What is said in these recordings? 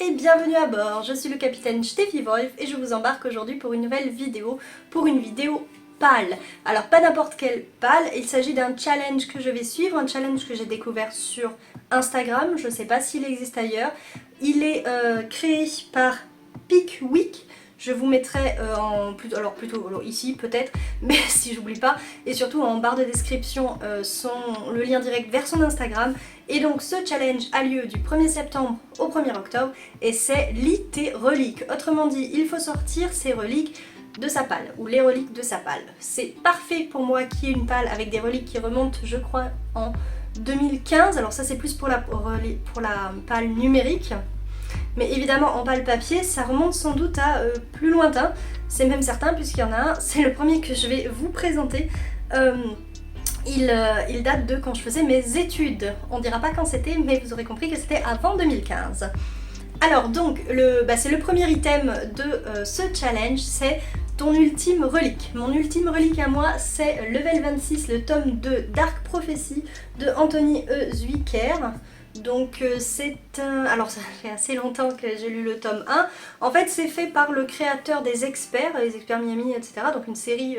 et bienvenue à bord, je suis le capitaine Steffi Wolf et je vous embarque aujourd'hui pour une nouvelle vidéo, pâle. Alors pas n'importe quelle pâle, il s'agit d'un challenge que je vais suivre, un challenge que j'ai découvert sur Instagram, je ne sais pas s'il existe ailleurs. Il est créé par Pickwick. Je vous mettrai plutôt ici peut-être, mais si j'oublie pas, et surtout en barre de description le lien direct vers son Instagram. Et donc ce challenge a lieu du 1er septembre au 1er octobre et c'est lit tes reliques. Autrement dit, il faut sortir ses reliques de sa palle, ou les reliques de sa palle. C'est parfait pour moi qui ai une palle avec des reliques qui remontent, je crois, en 2015. Alors ça c'est plus pour la palle numérique. Mais évidemment en palle papier ça remonte sans doute à plus lointain, c'est même certain puisqu'il y en a un, c'est le premier que je vais vous présenter. Il date de quand je faisais mes études, on dira pas quand c'était mais vous aurez compris que c'était avant 2015. Alors donc c'est le premier item de ce challenge, c'est ton ultime relique. Mon ultime relique à moi c'est Level 26, le tome 2 Dark Prophecy de Anthony E. Zuiker. Donc c'est un... Alors ça fait assez longtemps que j'ai lu le tome 1. En fait c'est fait par le créateur des Experts, les Experts Miami, etc. Donc une série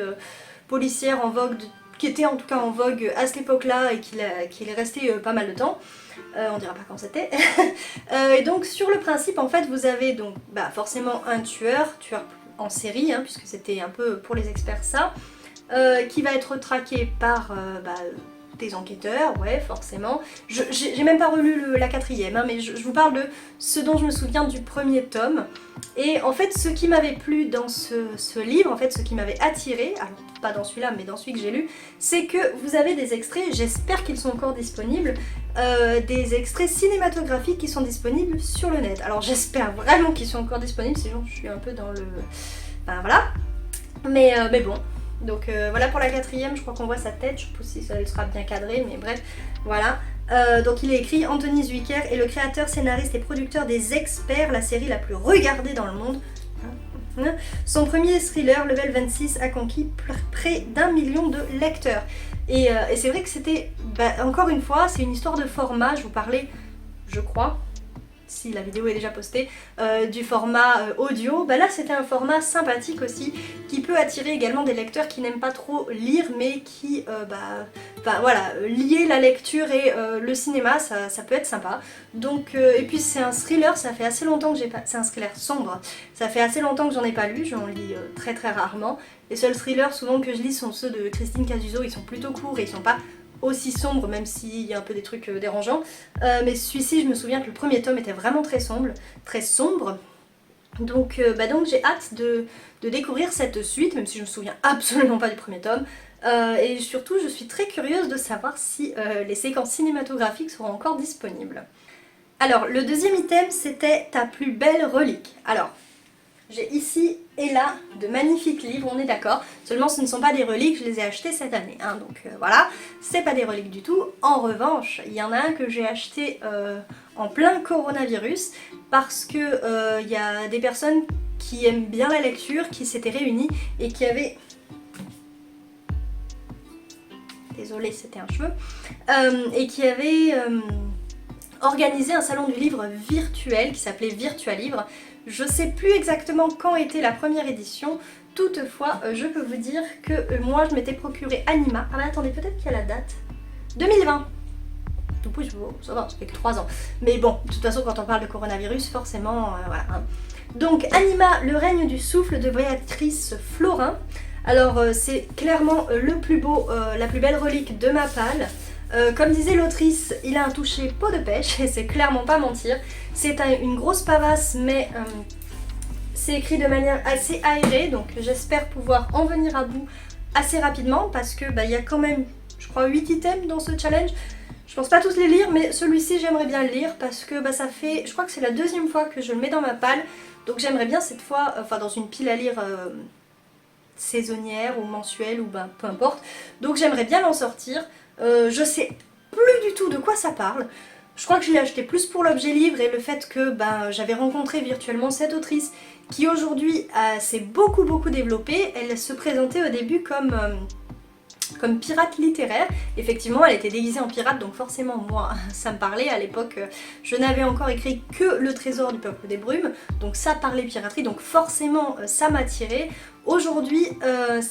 policière en vogue, qui était en tout cas en vogue à cette époque-là et qui est resté pas mal de temps. On dira pas quand c'était. Et donc sur le principe en fait vous avez donc forcément un tueur en série, puisque c'était un peu pour les experts ça, qui va être traqué par... des enquêteurs, ouais forcément. J'ai même pas relu la quatrième, mais je vous parle de ce dont je me souviens du premier tome. Et en fait ce qui m'avait plu dans ce livre, en fait ce qui m'avait attiré, alors pas dans celui-là mais dans celui que j'ai lu, c'est que vous avez des extraits, j'espère qu'ils sont encore disponibles, des extraits cinématographiques qui sont disponibles sur le net. Alors j'espère vraiment qu'ils sont encore disponibles, sinon je suis un peu dans le... Enfin voilà. Mais bon. Donc voilà pour la quatrième, je crois qu'on voit sa tête, je sais pas si ça sera bien cadré, mais bref, voilà. Donc il est écrit Anthony Zuiker est le créateur, scénariste et producteur des Experts, la série la plus regardée dans le monde. Son premier thriller, Level 26, a conquis près d'1 million de lecteurs. Et c'est vrai que c'était, encore une fois, c'est une histoire de format, je vous parlais, je crois, si la vidéo est déjà postée, du format audio. Là c'était un format sympathique aussi, qui peut attirer également des lecteurs qui n'aiment pas trop lire, mais qui, voilà, lier la lecture et le cinéma, ça peut être sympa. Donc, et puis c'est un thriller, ça fait assez longtemps que j'ai pas... C'est un thriller sombre, ça fait assez longtemps que j'en ai pas lu, j'en lis très très rarement. Les seuls thrillers souvent que je lis sont ceux de Christine Casuso, ils sont plutôt courts et ils sont pas aussi sombre, même s'il y a un peu des trucs dérangeants. Mais celui-ci, je me souviens que le premier tome était vraiment très sombre. Donc j'ai hâte de découvrir cette suite, même si je me souviens absolument pas du premier tome. Et surtout, je suis très curieuse de savoir si les séquences cinématographiques seront encore disponibles. Alors, le deuxième item, c'était ta plus belle relique. Alors, j'ai ici et là de magnifiques livres, on est d'accord. Seulement ce ne sont pas des reliques, je les ai achetés cette année. Donc voilà, c'est pas des reliques du tout. En revanche, il y en a un que j'ai acheté en plein coronavirus parce que il y a des personnes qui aiment bien la lecture, qui s'étaient réunies et qui avaient... Désolée, c'était un cheveu. Et qui avaient... organisé un salon du livre virtuel qui s'appelait Virtualivre. Je sais plus exactement quand était la première édition, toutefois je peux vous dire que moi je m'étais procuré Anima. Ah mais attendez, peut-être qu'il y a la date. 2020. Tout plus, ça va, ça fait que 3 ans. Mais bon, de toute façon quand on parle de coronavirus, forcément, voilà. Donc Anima, le règne du souffle de Béatrice Florin. Alors c'est clairement le plus beau, la plus belle relique de ma palle. Comme disait l'autrice, il a un toucher peau de pêche et c'est clairement pas mentir. C'est une grosse pavasse mais c'est écrit de manière assez aérée, donc j'espère pouvoir en venir à bout assez rapidement parce que il y a quand même, je crois, 8 items dans ce challenge. Je pense pas tous les lire, mais celui-ci j'aimerais bien le lire parce que ça fait, je crois que c'est la deuxième fois que je le mets dans ma palle, donc j'aimerais bien cette fois, dans une pile à lire saisonnière ou mensuelle ou peu importe, donc j'aimerais bien l'en sortir. Je sais plus du tout de quoi ça parle. Je crois que je l'ai acheté plus pour l'objet livre et le fait que j'avais rencontré virtuellement cette autrice qui aujourd'hui s'est beaucoup développée. Elle se présentait au début comme comme pirate littéraire. Effectivement, elle était déguisée en pirate, donc forcément moi ça me parlait. À l'époque je n'avais encore écrit que Le Trésor du Peuple des Brumes, donc ça parlait piraterie, donc forcément ça m'attirait. Aujourd'hui elle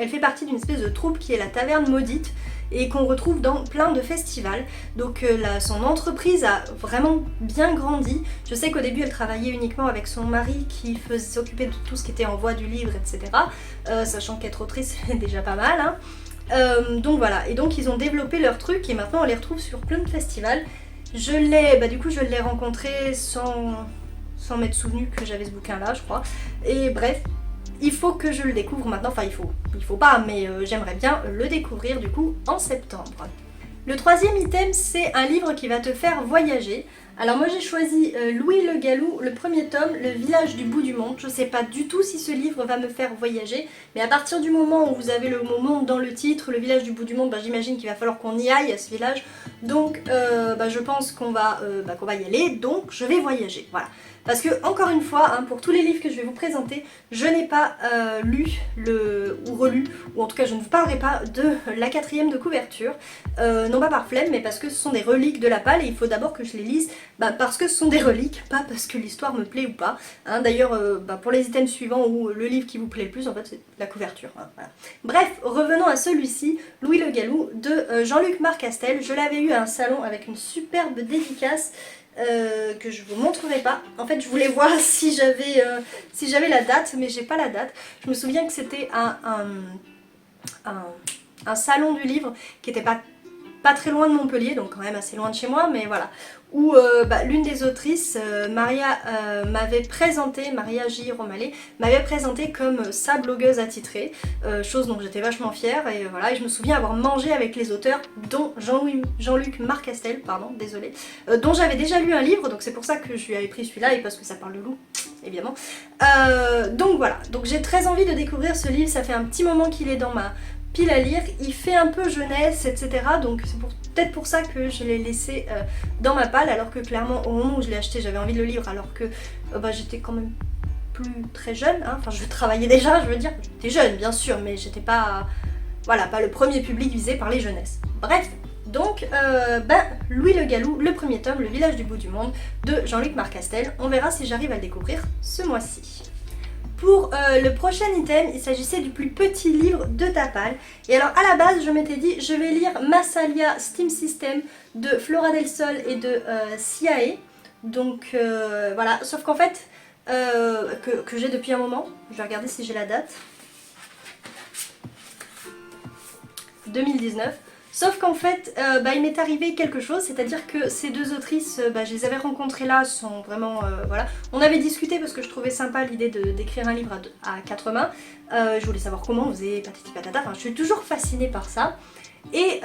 fait partie d'une espèce de troupe qui est la Taverne Maudite et qu'on retrouve dans plein de festivals. Donc son entreprise a vraiment bien grandi. Je sais qu'au début elle travaillait uniquement avec son mari qui s'occupait de tout ce qui était envoi du livre, etc. Sachant qu'être autrice c'est déjà pas mal, hein. Donc voilà, et donc ils ont développé leur truc et maintenant on les retrouve sur plein de festivals. Je l'ai rencontré sans m'être souvenu que j'avais ce bouquin là, je crois. Et bref, il faut que je le découvre maintenant, enfin il faut pas, mais j'aimerais bien le découvrir du coup en septembre. Le troisième item, c'est un livre qui va te faire voyager. Alors moi j'ai choisi Louis Le Gallou, le premier tome, Le Village du bout du monde. Je sais pas du tout si ce livre va me faire voyager, mais à partir du moment où vous avez le mot monde dans le titre, Le Village du bout du monde, j'imagine qu'il va falloir qu'on y aille à ce village. Donc je pense qu'on va y aller, donc je vais voyager, voilà. Parce que, encore une fois, hein, pour tous les livres que je vais vous présenter, je n'ai pas lu ou relu, ou en tout cas je ne vous parlerai pas de la 4e de couverture, non pas par flemme, mais parce que ce sont des reliques de la palle et il faut d'abord que je les lise parce que ce sont des reliques, pas parce que l'histoire me plaît ou pas. Hein, d'ailleurs, pour les items suivants ou le livre qui vous plaît le plus, en fait c'est la couverture. Hein, voilà. Bref, revenons à celui-ci, Louis Le Gallou, de Jean-Luc Marcastel. Je l'avais eu à un salon avec une superbe dédicace. Que je vous montrerai pas. En fait je voulais voir si j'avais la date, mais j'ai pas la date. Je me souviens que c'était un salon du livre qui était pas très loin de Montpellier, donc quand même assez loin de chez moi, mais voilà, où l'une des autrices, Maria J. Romalet, m'avait présenté comme sa blogueuse attitrée, chose dont j'étais vachement fière, et voilà, et je me souviens avoir mangé avec les auteurs, dont Jean-Luc Marcastel, pardon, désolé, dont j'avais déjà lu un livre, donc c'est pour ça que je lui avais pris celui-là, et parce que ça parle de loup, évidemment. Donc voilà, donc j'ai très envie de découvrir ce livre, ça fait un petit moment qu'il est dans ma pile à lire, il fait un peu jeunesse, etc. Donc c'est peut-être pour ça que je l'ai laissé dans ma palle, alors que clairement au moment où je l'ai acheté j'avais envie de le lire, alors que j'étais quand même plus très jeune, hein. Enfin je travaillais déjà, je veux dire, j'étais jeune bien sûr, mais j'étais pas, voilà, pas le premier public visé par les jeunesses. Bref, donc Louis Le Gallou, le premier tome, Le Village du bout du monde, de Jean-Luc Marcastel. On verra si j'arrive à le découvrir ce mois-ci. Pour le prochain item, il s'agissait du plus petit livre de ta palle. Et alors à la base, je m'étais dit, je vais lire Massalia Steam System de Flora del Sol et de Siae. Donc voilà, sauf qu'en fait, que j'ai depuis un moment, je vais regarder si j'ai la date. 2019. Sauf qu'en fait, il m'est arrivé quelque chose, c'est-à-dire que ces deux autrices, je les avais rencontrées là, sont vraiment, voilà. On avait discuté parce que je trouvais sympa l'idée d'écrire un livre à 4 mains. Je voulais savoir comment on faisait, patati patata, enfin je suis toujours fascinée par ça. Et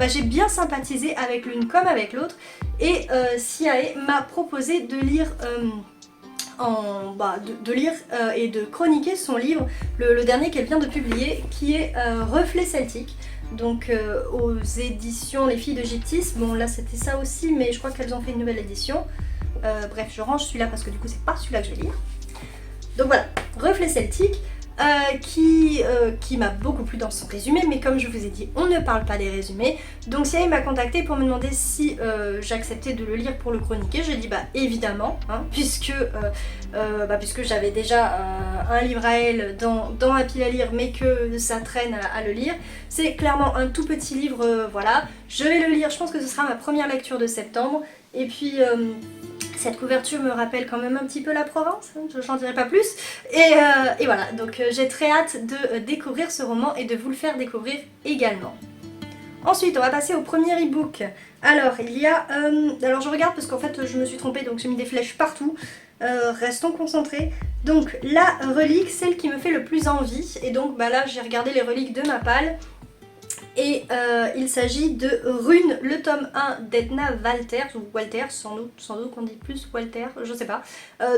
j'ai bien sympathisé avec l'une comme avec l'autre. Et Siae m'a proposé de lire... et de chroniquer son livre, le dernier qu'elle vient de publier, qui est Reflet Celtique, donc aux éditions Les Filles de Gyptis. Bon là c'était ça aussi, mais je crois qu'elles ont fait une nouvelle édition. Bref, je range celui-là parce que du coup c'est pas celui-là que je vais lire. Donc voilà, Reflet Celtique, qui m'a beaucoup plu dans son résumé, mais comme je vous ai dit, on ne parle pas des résumés. Donc Siae m'a contacté pour me demander si j'acceptais de le lire pour le chroniquer. J'ai dit évidemment, hein, puisque j'avais déjà un livre à elle dans ma pile à lire, mais que ça traîne à le lire. C'est clairement un tout petit livre, voilà. Je vais le lire, je pense que ce sera ma première lecture de septembre. Et puis... cette couverture me rappelle quand même un petit peu la Provence, hein, j'en dirai pas plus. Et voilà, donc j'ai très hâte de découvrir ce roman et de vous le faire découvrir également. Ensuite, on va passer au premier e-book. Alors, il y a... alors je regarde parce qu'en fait je me suis trompée, donc j'ai mis des flèches partout. Restons concentrés. Donc la relique, celle qui me fait le plus envie. Et donc là j'ai regardé les reliques de ma palle. Et il s'agit de Rune, le tome 1 d'Edna Walters, ou Walters, sans doute qu'on dit plus Walter, je sais pas.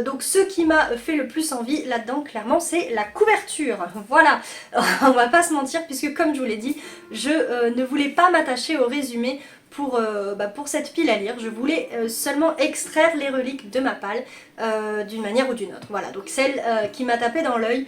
Donc ce qui m'a fait le plus envie là-dedans, clairement, c'est la couverture. Voilà, on va pas se mentir, puisque comme je vous l'ai dit, je ne voulais pas m'attacher au résumé pour cette pile à lire. Je voulais seulement extraire les reliques de ma palle d'une manière ou d'une autre. Voilà, donc celle qui m'a tapé dans l'œil...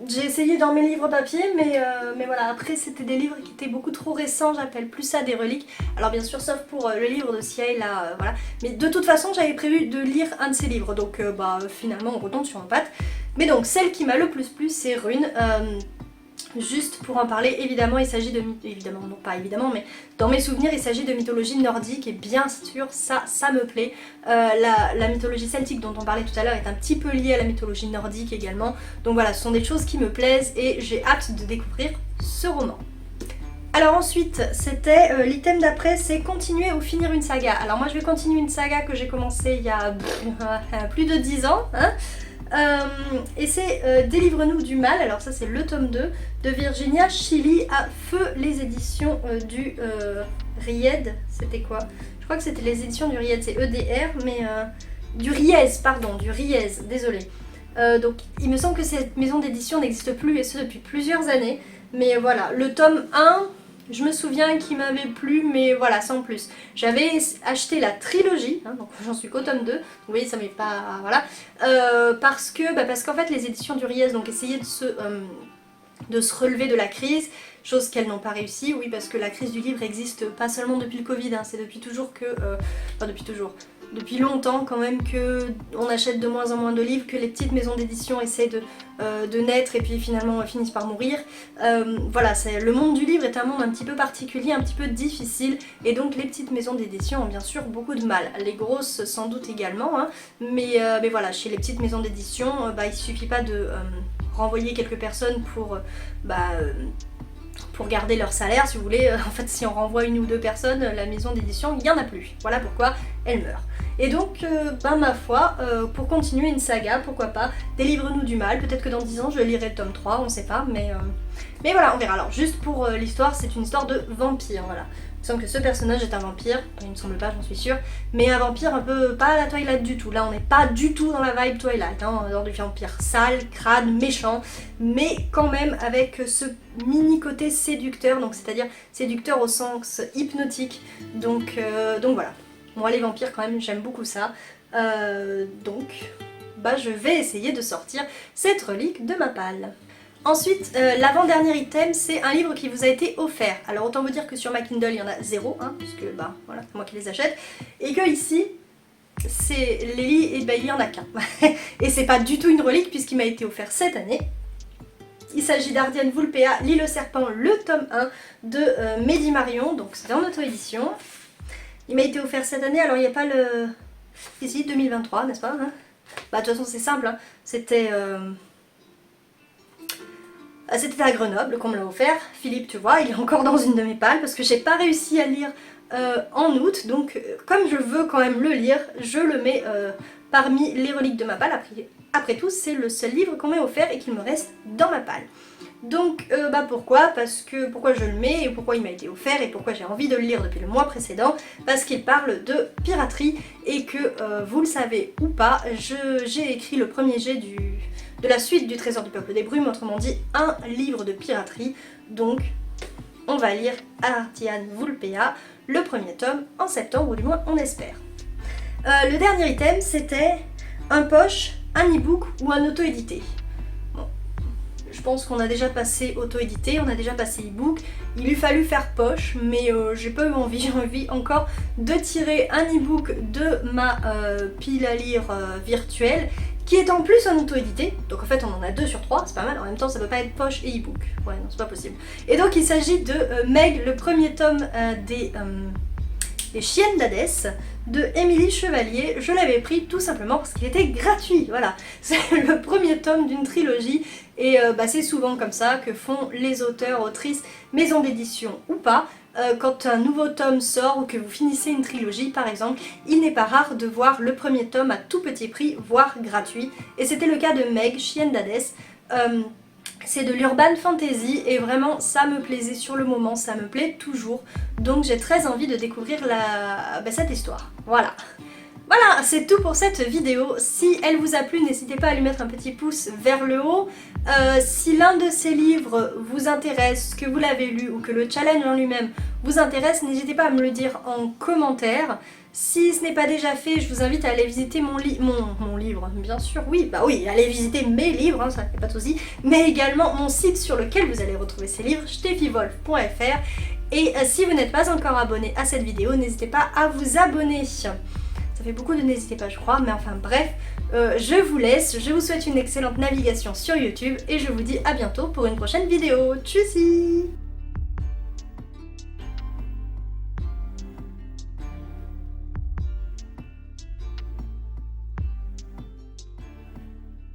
J'ai essayé dans mes livres papier, mais voilà, après c'était des livres qui étaient beaucoup trop récents, j'appelle plus ça des reliques. Alors bien sûr, sauf pour le livre de Ciel, là, voilà. Mais de toute façon, j'avais prévu de lire un de ces livres, donc bah finalement on retombe sur nos pattes. Mais donc, celle qui m'a le plus plu, c'est Rune. Juste pour en parler, évidemment, il s'agit de... Évidemment, non pas évidemment, mais dans mes souvenirs, il s'agit de mythologie nordique et bien sûr, ça me plaît. La mythologie celtique dont on parlait tout à l'heure est un petit peu liée à la mythologie nordique également. Donc voilà, ce sont des choses qui me plaisent et j'ai hâte de découvrir ce roman. Alors ensuite, c'était l'item d'après, c'est continuer ou finir une saga. Alors moi, je vais continuer une saga que j'ai commencée il y a plus de 10 ans, hein. Et c'est Délivre-nous du mal, alors ça c'est le tome 2 de Virginia Chili à Feu les éditions du Ried, c'était quoi? Je crois que c'était les éditions du Ried, c'est EDR, mais du Riez, pardon, du Riez, désolé. Donc il me semble que cette maison d'édition n'existe plus et ce depuis plusieurs années, mais voilà, le tome 1... Je me souviens qu'il m'avait plu, mais voilà, sans plus. J'avais acheté la trilogie, hein, donc j'en suis qu'au tome 2, vous voyez, ça m'est pas... voilà. Parce qu'en fait, les éditions du Riez donc essayaient de se relever de la crise, chose qu'elles n'ont pas réussi, oui, parce que la crise du livre existe pas seulement depuis le Covid, hein, c'est depuis toujours que... enfin, depuis toujours... Depuis longtemps quand même que on achète de moins en moins de livres, que les petites maisons d'édition essaient de naître et puis finalement finissent par mourir. Voilà, le monde du livre est un monde un petit peu particulier, un petit peu difficile et donc les petites maisons d'édition ont bien sûr beaucoup de mal. Les grosses sans doute également, hein, mais voilà, chez les petites maisons d'édition, il suffit pas de renvoyer quelques personnes pour garder leur salaire, si vous voulez. En fait, si on renvoie une ou deux personnes, la maison d'édition, il n'y en a plus. Voilà pourquoi elle meurt. Et donc, ma foi, pour continuer une saga, pourquoi pas, Délivre-nous du mal. Peut-être que dans 10 ans, je lirai le tome 3, on sait pas, mais voilà, on verra. Alors, juste pour l'histoire, c'est une histoire de vampire, voilà. Il me semble que ce personnage est un vampire, il me semble pas, j'en suis sûre, mais un vampire un peu, pas à la Twilight du tout. Là, on n'est pas du tout dans la vibe Twilight, hein, dans du vampire sale, crade, méchant, mais quand même avec ce mini côté séducteur, donc c'est-à-dire séducteur au sens hypnotique, donc voilà. Moi les vampires quand même j'aime beaucoup ça, donc je vais essayer de sortir cette relique de ma palle. Ensuite, l'avant-dernier item, c'est un livre qui vous a été offert. Alors autant vous dire que sur ma Kindle il y en a 0, hein, puisque voilà, c'est moi qui les achète, et que ici, il y en a qu'un. Et c'est pas du tout une relique puisqu'il m'a été offert cette année. Il s'agit d'Ardiane Vulpea, L'île au serpent, le tome 1 de Mehdi Marion, donc c'est en auto-édition. Il m'a été offert cette année, alors il n'y a pas le... Ici, 2023, n'est-ce pas, hein? De toute façon c'est simple, hein. C'était à Grenoble qu'on me l'a offert. Philippe, tu vois, il est encore dans une de mes palles parce que j'ai pas réussi à lire en août, donc comme je veux quand même le lire, je le mets parmi les reliques de ma palle. Après tout, c'est le seul livre qu'on m'a offert et qu'il me reste dans ma palle. Donc pourquoi? Pourquoi je le mets et pourquoi il m'a été offert et pourquoi j'ai envie de le lire depuis le mois précédent? Parce qu'il parle de piraterie et que vous le savez ou pas, j'ai écrit le premier jet de la suite du Trésor du Peuple des Brumes, autrement dit un livre de piraterie. Donc on va lire Ardiane Vulpea, le premier tome en septembre, ou du moins on espère. Le dernier item c'était un poche, un e-book ou un auto-édité. Je pense qu'on a déjà passé auto-édité, on a déjà passé e-book, il eût fallu faire poche, mais j'ai pas eu envie, j'ai envie encore de tirer un e-book de ma pile à lire virtuelle, qui est en plus en auto-édité, donc en fait on en a 2 sur 3, c'est pas mal, en même temps ça peut pas être poche et e-book, ouais non c'est pas possible. Et donc il s'agit de Meg, le premier tome des Chiennes d'Hadès de Émilie Chevalier. Je l'avais pris tout simplement parce qu'il était gratuit, voilà. C'est le premier tome d'une trilogie et c'est souvent comme ça que font les auteurs, autrices, maisons d'édition ou pas. Quand un nouveau tome sort ou que vous finissez une trilogie par exemple, il n'est pas rare de voir le premier tome à tout petit prix, voire gratuit. Et c'était le cas de Meg, Chienne d'Hadès. C'est de l'urban fantasy et vraiment ça me plaisait sur le moment, ça me plaît toujours. Donc j'ai très envie de découvrir cette histoire. Voilà. Voilà, c'est tout pour cette vidéo. Si elle vous a plu, n'hésitez pas à lui mettre un petit pouce vers le haut. Si l'un de ces livres vous intéresse, que vous l'avez lu ou que le challenge en lui-même vous intéresse, n'hésitez pas à me le dire en commentaire. Si ce n'est pas déjà fait, je vous invite à aller visiter mon livre, bien sûr, oui, bah oui, allez visiter mes livres, hein, ça fait pas de soucis, mais également mon site sur lequel vous allez retrouver ces livres, steffiwolf.fr. Et si vous n'êtes pas encore abonné à cette vidéo, n'hésitez pas à vous abonner. Ça fait beaucoup de n'hésitez pas, je crois, mais enfin bref, je vous laisse, je vous souhaite une excellente navigation sur YouTube et je vous dis à bientôt pour une prochaine vidéo. Tchussy!